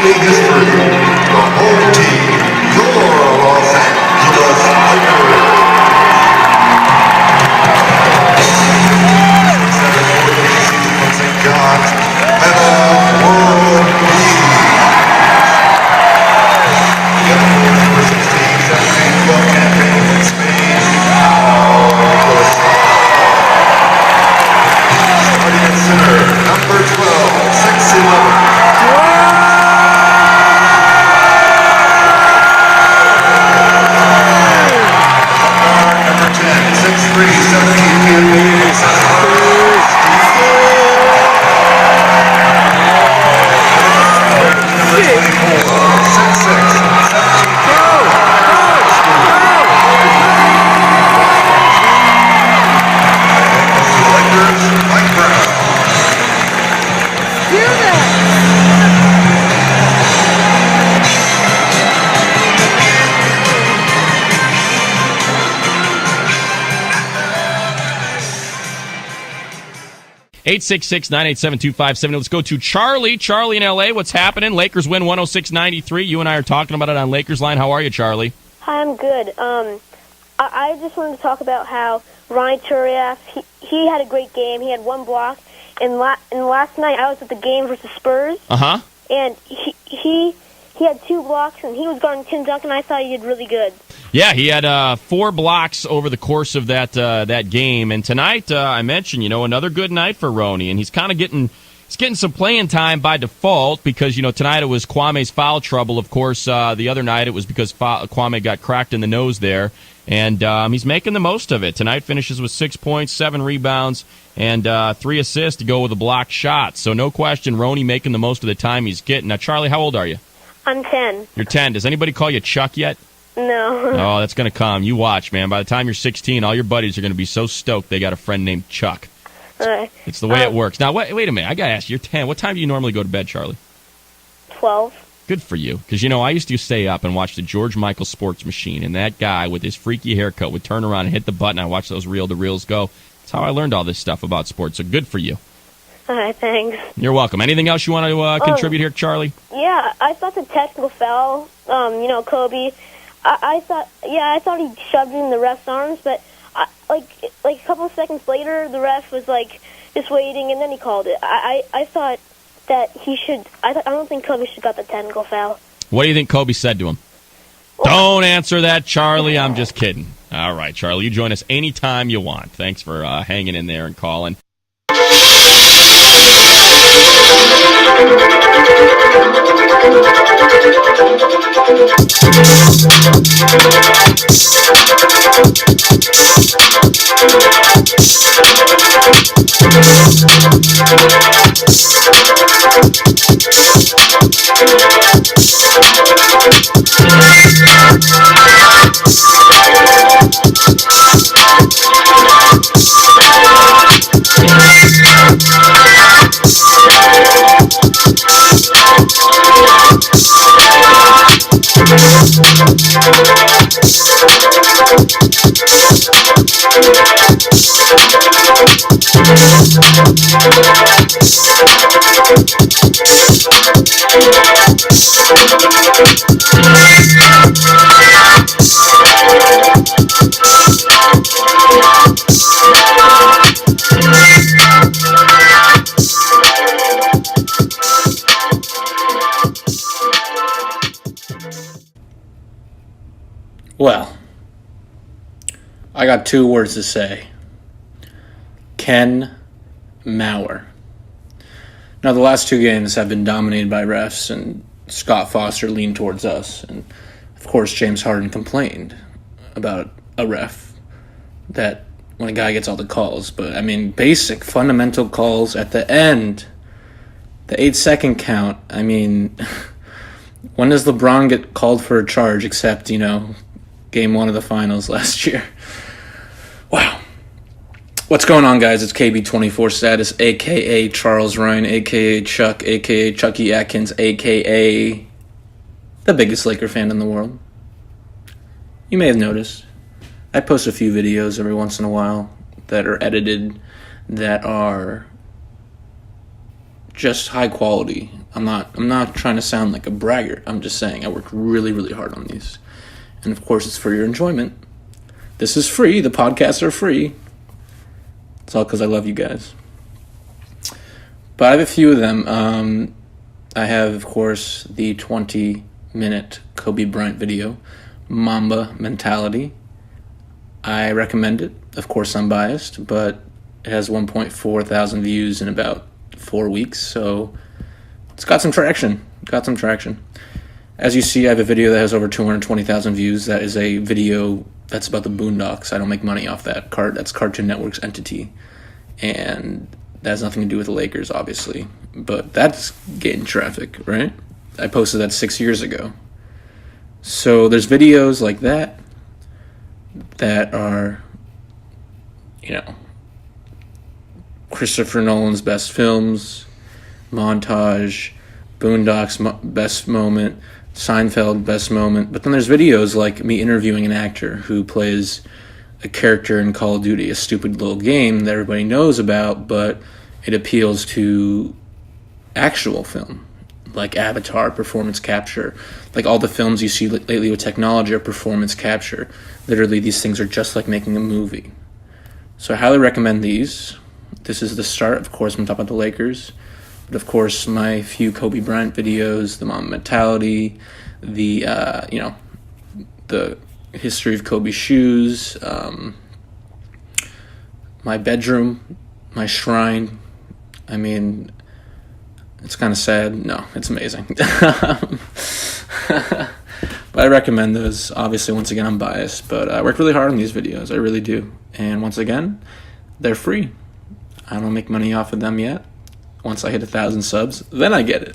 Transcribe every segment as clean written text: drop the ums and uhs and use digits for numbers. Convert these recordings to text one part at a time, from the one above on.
NBA history, the home team, your Los Angeles Lakers. 7 St. John's Meta World League. Number 16, 17 club champions in Spain. Starting at center, number 12, 6'11". Eight 866-987-2570. Let's go to Charlie. Charlie in L.A., what's happening? Lakers win 106-93. You and I are talking about it on Lakers Line. How are you, Charlie? Hi, I'm good. I just wanted to talk about how Ronnie Turiaf, he had a great game. He had one block. And last night I was at the game versus Spurs. Uh-huh. And he had 2 blocks, and he was guarding Tim Duncan. I thought he did really good. Yeah, he had 4 blocks over the course of that game. And tonight, I mentioned, another good night for Ronnie. And he's kind of getting some playing time by default because, tonight it was Kwame's foul trouble. Of course, the other night it was because Kwame got cracked in the nose there. And he's making the most of it. Tonight finishes with 6 points, 7 rebounds, and 3 assists to go with a blocked shot. So no question, Ronnie making the most of the time he's getting. Now, Charlie, how old are you? I'm 10. You're 10. Does anybody call you Chuck yet? No. Oh, that's going to come. You watch, man. By the time you're 16, all your buddies are going to be so stoked they got a friend named Chuck. It's the way it works. Now, wait a minute. I got to ask you, you're 10. What time do you normally go to bed, Charlie? 12. Good for you. Because, I used to stay up and watch the George Michael Sports Machine, and that guy with his freaky haircut would turn around and hit the button. I watched those reel-to-reels go. That's how I learned all this stuff about sports, so good for you. All right, thanks. You're welcome. Anything else you want to contribute here, Charlie? Yeah, I thought the technical foul, Kobe, I thought he shoved it in the ref's arms, but like a couple of seconds later, the ref was just waiting, and then he called it. I thought that he should. I don't think Kobe should got the technical foul. What do you think Kobe said to him? Don't answer that, Charlie. I'm just kidding. All right, Charlie, you join us anytime you want. Thanks for hanging in there and calling. Well, I got 2 words to say. Ken Mauer. Now, the last 2 games have been dominated by refs, and Scott Foster leaned towards us. And, of course, James Harden complained about a ref that when a guy gets all the calls. But, basic, fundamental calls at the end. The 8-second count. When does LeBron get called for a charge except, Game 1 of the finals last year? Wow. What's going on, guys? It's KB24 Status, a.k.a. Charles Ryan, a.k.a. Chuck, a.k.a. Chucky Atkins, a.k.a. the biggest Laker fan in the world. You may have noticed, I post a few videos every once in a while that are edited, that are just high quality, I'm not trying to sound like a braggart. I'm just saying I worked really, really hard on these. And of course, it's for your enjoyment. This is free. The podcasts are free. It's all because I love you guys. But I have a few of them. I have, of course, the 20-minute Kobe Bryant video, Mamba Mentality. I recommend it. Of course, I'm biased, but it has 1.4 thousand views in about 4 weeks, so it's got some traction. As you see, I have a video that has over 220,000 views. That is a video that's about the Boondocks. I don't make money off that. That's Cartoon Network's entity, and that has nothing to do with the Lakers, obviously. But that's getting traffic, right? I posted that 6 years ago. So there's videos like that are, Christopher Nolan's best films, montage, Boondocks best moment, Seinfeld best moment. But then there's videos like me interviewing an actor who plays a character in Call of Duty, a stupid little game that everybody knows about, but it appeals to actual film, like Avatar, performance capture. Like all the films you see lately with technology are performance capture. Literally, these things are just like making a movie. So I highly recommend these. This is the start. Of course, I'm talking about the Lakers. But of course, my few Kobe Bryant videos, the Mamba Mentality, the history of Kobe's shoes, my bedroom, my shrine. I mean, it's kind of sad. No, it's amazing. But I recommend those. Obviously, once again, I'm biased, but I work really hard on these videos. I really do. And once again, they're free. I don't make money off of them yet. Once I hit 1,000 subs, then I get it.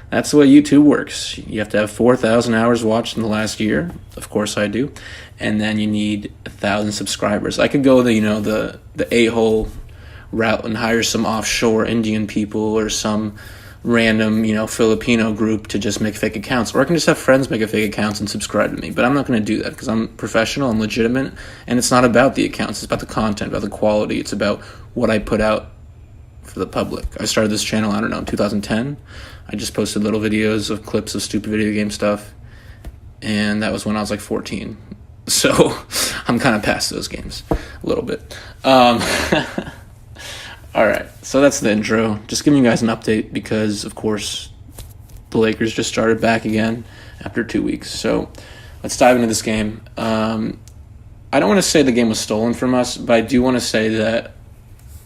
That's the way YouTube works. You have to have 4,000 hours watched in the last year. Of course I do. And then you need 1,000 subscribers. I could go the a-hole route and hire some offshore Indian people or some random, Filipino group to just make fake accounts. Or I can just have friends make a fake accounts and subscribe to me. But I'm not going to do that because I'm professional and legitimate. And it's not about the accounts. It's about the content, about the quality. It's about what I put out for the public. I started this channel, in 2010. I just posted little videos of clips of stupid video game stuff. And that was when I was like 14. So I'm kind of past those games a little bit. All right, so that's the intro. Just giving you guys an update because, of course, the Lakers just started back again after 2 weeks. So let's dive into this game. I don't want to say the game was stolen from us, but I do want to say that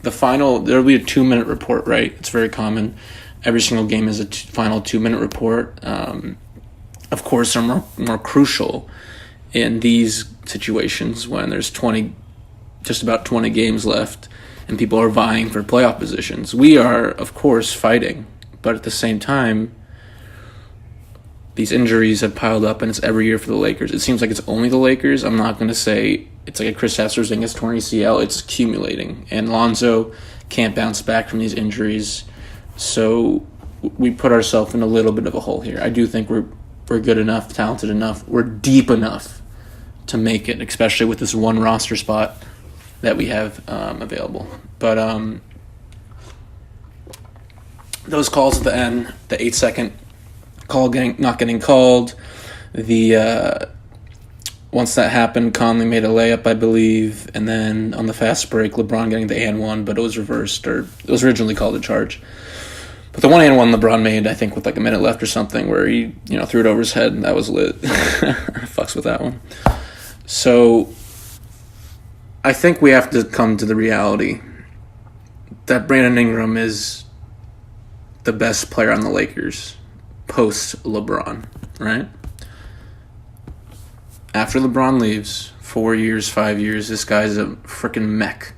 there will be a 2-minute report, right? It's very common. Every single game is a final 2-minute report. Of course, are more crucial in these situations when there's just about 20 games left and people are vying for playoff positions. We are, of course, fighting, but at the same time, these injuries have piled up, and it's every year for the Lakers. It seems like it's only the Lakers. I'm not going to say it's like a Chris Porzingis torn ACL. It's accumulating, and Lonzo can't bounce back from these injuries. So we put ourselves in a little bit of a hole here. I do think we're good enough, talented enough, we're deep enough to make it, especially with this one roster spot that we have available. But those calls at the end, the 8-second call not getting called, once that happened, Conley made a layup, I believe, and then on the fast break, LeBron getting the and one, but it was reversed, or it was originally called a charge. But the 1-and-1 LeBron made, I think, with like a minute left or something, where he threw it over his head, and that was lit. Fucks with that one. So I think we have to come to the reality that Brandon Ingram is the best player on the Lakers post LeBron, right? After LeBron leaves, 4 years, 5 years, this guy's a freaking mech.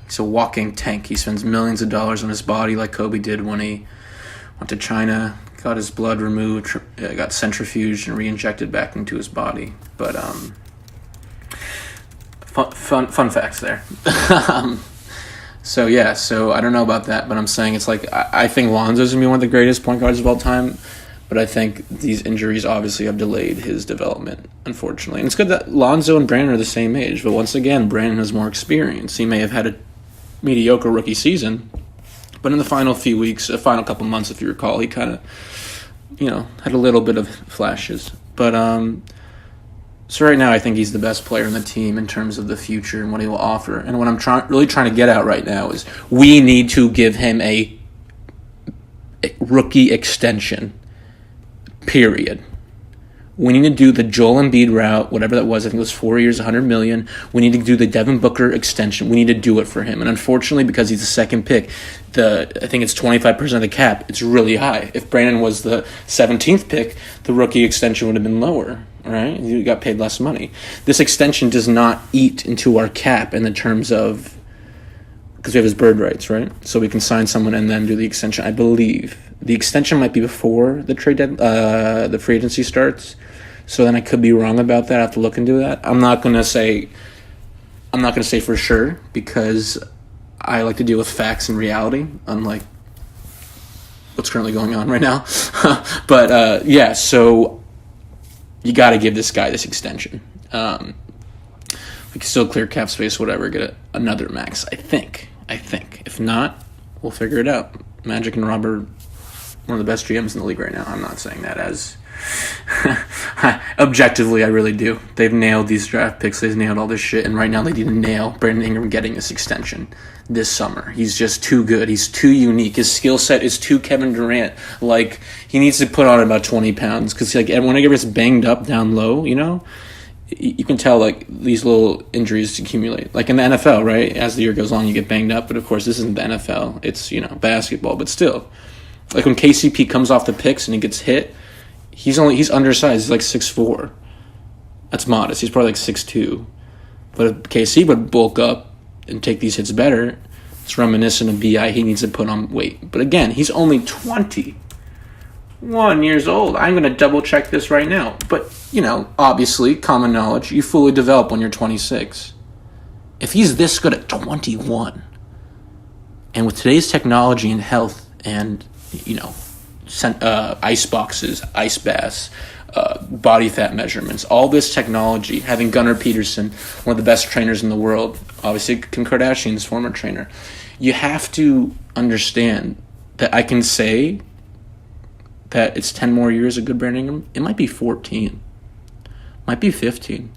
He's a walking tank. He spends millions of dollars on his body like Kobe did when he went to China, got his blood removed, got centrifuged and re-injected back into his body. But fun facts there. So I don't know about that, but I'm saying it's like I think Lonzo's gonna be one of the greatest point guards of all time, but I think these injuries obviously have delayed his development, unfortunately. And it's good that Lonzo and Brandon are the same age, but once again, Brandon has more experience. He may have had a mediocre rookie season, But in the final few weeks, the final couple months, if you recall, he kind of, had a little bit of flashes. But so right now, I think he's the best player on the team in terms of the future and what he will offer. And what I'm really trying to get at right now is we need to give him a rookie extension, period. We need to do the Joel Embiid route, whatever that was. I think it was 4 years, $100 million. We need to do the Devin Booker extension. We need to do it for him. And unfortunately, because he's the second pick, I think it's 25% of the cap. It's really high. If Brandon was the 17th pick, the rookie extension would have been lower, right? You got paid less money. This extension does not eat into our cap in the terms of, because we have his bird rights, right? So we can sign someone and then do the extension. I believe the extension might be before the the free agency starts. So then I could be wrong about that. I have to look into that. I'm not gonna say for sure because I like to deal with facts and reality, unlike what's currently going on right now. But yeah, so you got to give this guy this extension. We can still clear cap space, whatever, get another max. I think. If not, we'll figure it out. Magic and Rob are one of the best GMs in the league right now. I'm not saying that as objectively, I really do. They've nailed these draft picks. They've nailed all this shit, and right now they need to nail Brandon Ingram getting this extension this summer. He's just too good. He's too unique. His skill set is too Kevin Durant. Like, he needs to put on about 20 pounds because, like, when he gets banged up down low, you can tell, like, these little injuries accumulate. Like in the NFL, right? As the year goes on, you get banged up. But, of course, this isn't the NFL. It's, basketball. But still, like when KCP comes off the picks and he gets hit, he's undersized. He's like 6'4". That's modest. He's probably like 6'2". But if KC would bulk up and take these hits better, it's reminiscent of BI. He needs to put on weight. But again, he's only 21 years old. I'm going to double check this right now. But, obviously, common knowledge, you fully develop when you're 26. If he's this good at 21, and with today's technology and health and, ice boxes, ice baths, body fat measurements, all this technology, having Gunnar Peterson, one of the best trainers in the world, obviously Kim Kardashian's former trainer, you have to understand that I can say that it's 10 more years of good Brandon Ingram. It might be 14. Might be 15.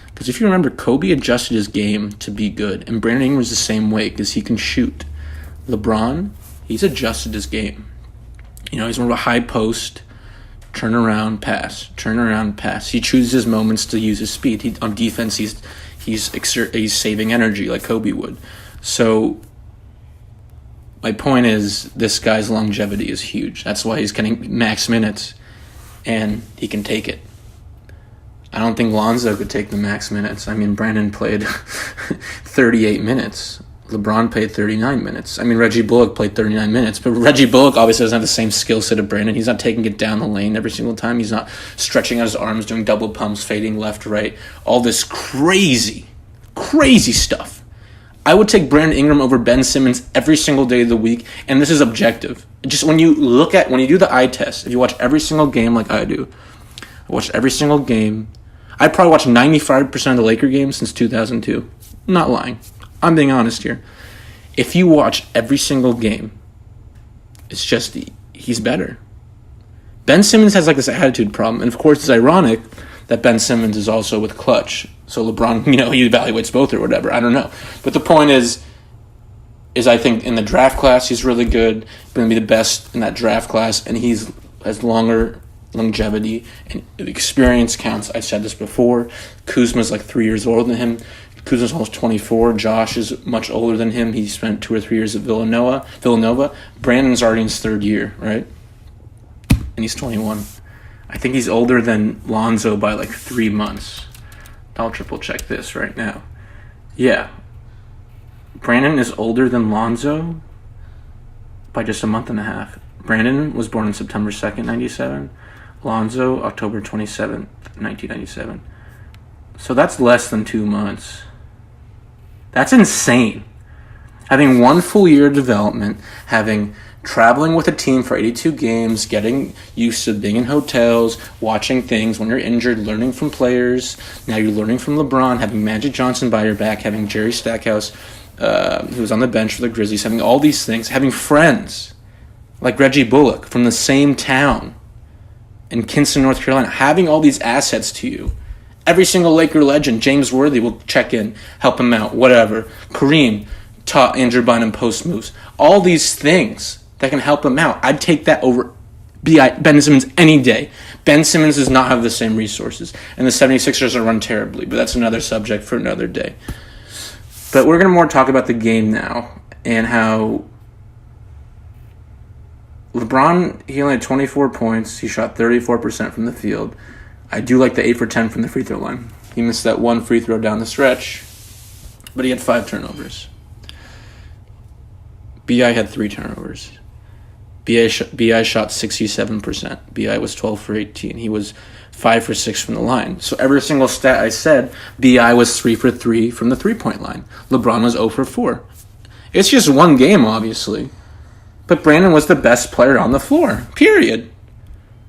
Because if you remember, Kobe adjusted his game to be good, and Brandon Ingram was the same way because he can shoot. LeBron, he's adjusted his game. He's more of a high post, turn around, pass. He chooses his moments to use his speed. On defense, he's saving energy like Kobe would. So my point is, this guy's longevity is huge. That's why he's getting max minutes, and he can take it. I don't think Lonzo could take the max minutes. I mean, Brandon played 38 minutes. LeBron played 39 minutes. I mean, Reggie Bullock played 39 minutes, but Reggie Bullock obviously doesn't have the same skill set of Brandon. He's not taking it down the lane every single time. He's not stretching out his arms, doing double pumps, fading left, right, all this crazy stuff. I would take Brandon Ingram over Ben Simmons every single day of the week, and this is objective. Just when you do the eye test, if you watch every single game like I do, I watched every single game. I probably watched 95% of the Laker games since 2002. I'm not lying. I'm being honest here. If you watch every single game, it's just he's better. Ben Simmons has like this attitude problem, and of course it's ironic that Ben Simmons is also with Clutch. So LeBron, he evaluates both or whatever. I don't know. But the point is I think in the draft class he's really good, going to be the best in that draft class, and he's has longer longevity and experience counts. I've said this before. Kuzma's like 3 years older than him. Kuzma's almost 24. Josh is much older than him. He spent 2 or 3 years at Villanova. Brandon's already in his third year, right? And he's 21. I think he's older than Lonzo by like 3 months. I'll triple check this right now. Yeah. Brandon is older than Lonzo by just a month and a half. Brandon was born on September 2nd, 97. Lonzo, October 27th, 1997. So that's less than 2 months. That's insane. Having 1 full year of development, traveling with a team for 82 games, getting used to being in hotels, watching things when you're injured, learning from players. Now you're learning from LeBron, having Magic Johnson by your back, having Jerry Stackhouse who was on the bench for the Grizzlies, having all these things, having friends like Reggie Bullock from the same town in Kinston, North Carolina, having all these assets to you. Every single Laker legend, James Worthy, will check in, help him out, whatever. Kareem taught Andrew Bynum post moves. All these things that can help him out. I'd take that over Ben Simmons any day. Ben Simmons does not have the same resources, and the 76ers are run terribly, but that's another subject for another day. But we're going to more talk about the game now and how LeBron, he only had 24 points. He shot 34% from the field. I do like the 8 for 10 from the free throw line. He missed that one free throw down the stretch, but he had 5 turnovers. B.I. had 3 turnovers. B.I. shot 67%. B.I. was 12 for 18. He was 5 for 6 from the line. So every single stat I said, B.I. was 3 for 3 from the three-point line. LeBron was 0 for 4. It's just one game, obviously. But Brandon was the best player on the floor, period.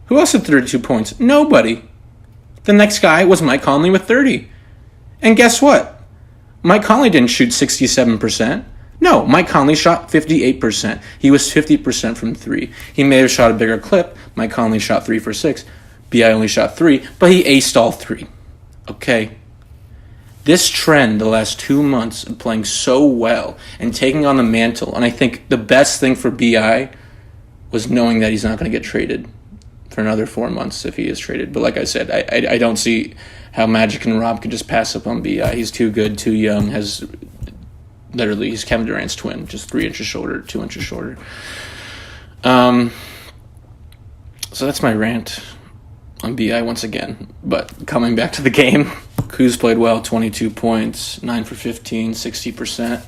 Who else had 32 points? Nobody. The next guy was Mike Conley with 30. And guess what? Mike Conley didn't shoot 67%. No, Mike Conley shot 58%. He was 50% from 3. He may have shot a bigger clip. Mike Conley shot 3 for 6. B.I. only shot 3, but he aced all 3. Okay? This trend the last 2 months of playing so well and taking on the mantle, and I think the best thing for B.I. was knowing that he's not going to get traded for another 4 months if he is traded. But like I said, I don't see how Magic and Rob could just pass up on B.I. He's too good, too young, literally, he's Kevin Durant's twin, just 3 inches shorter, 2 inches shorter. So that's my rant on B.I. once again. But coming back to the game, Kuz played well, 22 points, 9 for 15, 60%,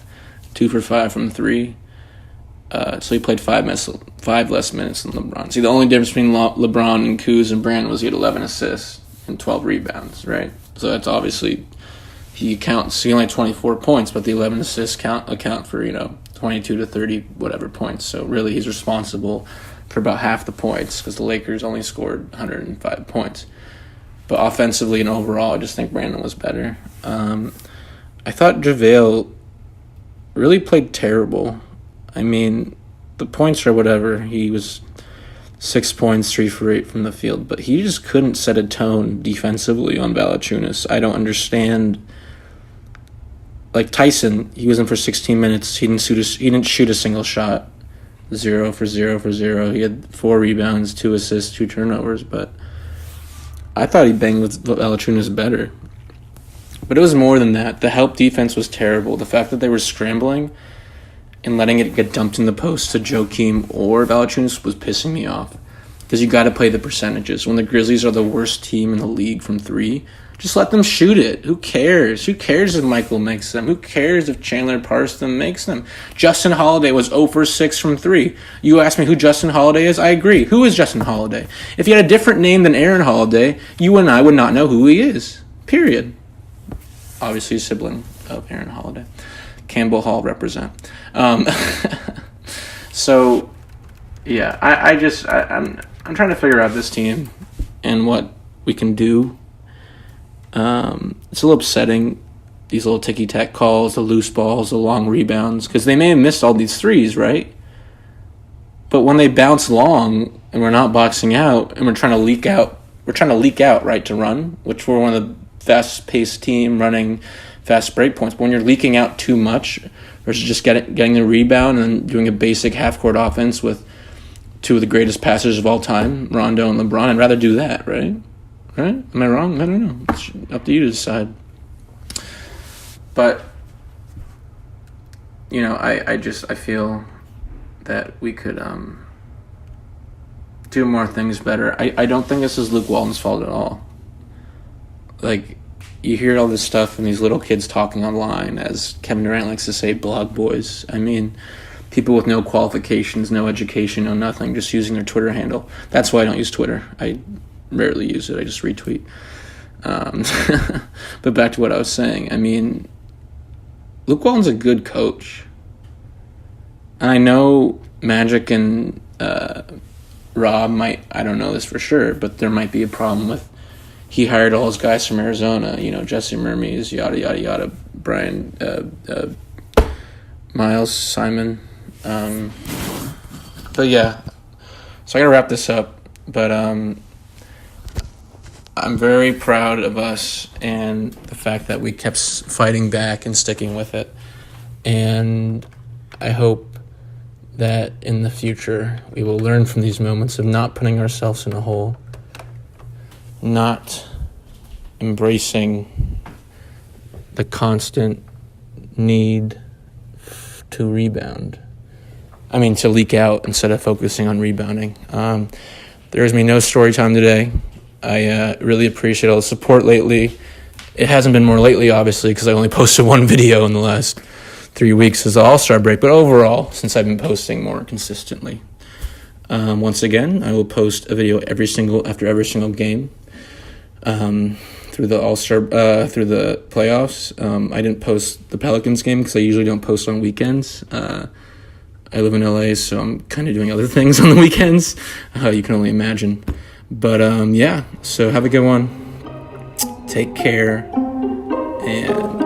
2 for 5 from 3. So he played 5 less minutes than LeBron. See, the only difference between LeBron and Kuz and Brandon was he had 11 assists and 12 rebounds, right? So that's obviously... He only had 24 points, but the 11 assists account for, 22 to 30 whatever points. So really he's responsible for about half the points because the Lakers only scored 105 points. But offensively and overall, I just think Brandon was better. I thought JaVale really played terrible. I mean, the points are whatever. He was 6 points, 3 for 8 from the field, but he just couldn't set a tone defensively on Valanciunas. I don't understand. Like Tyson, he was in for 16 minutes. He didn't shoot a single shot. 0 for 0 for 0. He had 4 rebounds, 2 assists, 2 turnovers. But I thought he banged with Valanciunas better. But it was more than that. The help defense was terrible. The fact that they were scrambling and letting it get dumped in the post to Joakim or Valanciunas was pissing me off. Because you got to play the percentages. When the Grizzlies are the worst team in the league from 3, just let them shoot it. Who cares? Who cares if Michael makes them? Who cares if Chandler Parsons makes them? Justin Holiday was 0 for 6 from 3. You asked me who Justin Holiday is? I agree. Who is Justin Holiday? If he had a different name than Aaron Holiday, you and I would not know who he is. Period. Obviously a sibling of Aaron Holiday. Campbell Hall represent. So, yeah, I'm trying to figure out this team and what we can do. It's a little upsetting, these little ticky-tack calls, the loose balls, the long rebounds, because they may have missed all these threes, right? But when they bounce long and we're not boxing out and we're trying to leak out, right, to run, which we're one of the fast-paced team running fast break points. But when you're leaking out too much versus just getting the rebound and doing a basic half-court offense with 2 of the greatest passers of all time, Rondo and LeBron, I'd rather do that, right? Right? Am I wrong? I don't know. It's up to you to decide. But, I feel that we could do more things better. I don't think this is Luke Walton's fault at all. Like, you hear all this stuff and these little kids talking online, as Kevin Durant likes to say, blog boys. I mean, people with no qualifications, no education, no nothing, just using their Twitter handle. That's why I don't use Twitter. I rarely use it. I just retweet. But back to what I was saying. I mean, Luke Walton's a good coach. And I know Magic and Rob might, I don't know this for sure, but there might be a problem with he hired all his guys from Arizona, Jesse Mermes, yada, yada, yada, Brian, Miles, Simon. But yeah, so I gotta wrap this up. But I'm very proud of us and the fact that we kept fighting back and sticking with it. And I hope that in the future we will learn from these moments of not putting ourselves in a hole, not embracing the constant need to rebound. To leak out instead of focusing on rebounding. There has been no story time today. I really appreciate all the support lately. It hasn't been more lately, obviously, because I only posted one video in the last 3 weeks as the All-Star break. But overall, since I've been posting more consistently. Once again, I will post a video after every single game through the All-Star, through the playoffs. I didn't post the Pelicans game because I usually don't post on weekends. I live in LA, so I'm kind of doing other things on the weekends. You can only imagine. But, yeah, so have a good one. Take care, and